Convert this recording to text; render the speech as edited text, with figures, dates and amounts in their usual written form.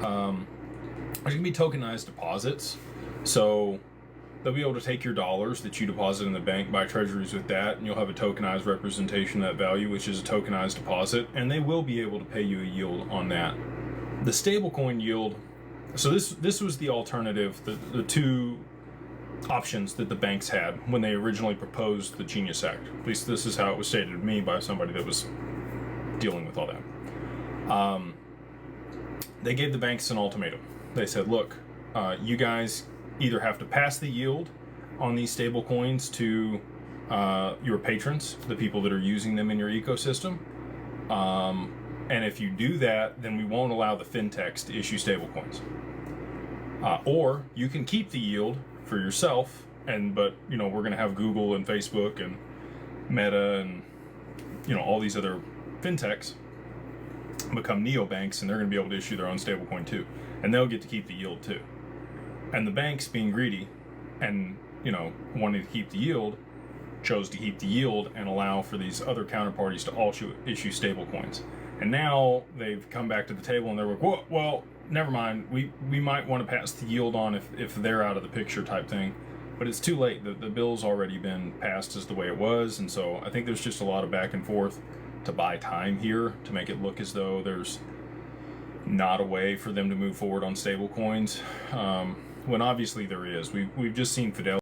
There's going to be tokenized deposits. So they'll be able to take your dollars that you deposit in the bank, buy treasuries with that, and you'll have a tokenized representation of that value, which is a tokenized deposit, and they will be able to pay you a yield on that. The stablecoin yield, so this was the alternative, the two options that the banks had when they originally proposed the Genius Act. At least this is how it was stated to me by somebody that was dealing with all that. They gave the banks an ultimatum. They said, look, you guys either have to pass the yield on these stable coins to your patrons, the people that are using them in your ecosystem. And if you do that, then we won't allow the fintechs to issue stable coins. Or you can keep the yield for yourself, but we're going to have Google and Facebook and Meta and all these other fintechs become neobanks, and they're going to be able to issue their own stablecoin too, and they'll get to keep the yield too. And the banks, being greedy and wanting to keep the yield, chose to keep the yield and allow for these other counterparties to also issue stablecoins. And now they've come back to the table and they're like, well, never mind. We might want to pass the yield on if they're out of the picture type thing. But it's too late. The bill's already been passed as the way it was. And so I think there's just a lot of back and forth to buy time here to make it look as though there's not a way for them to move forward on stable coins. When obviously there is. We've just seen Fidelity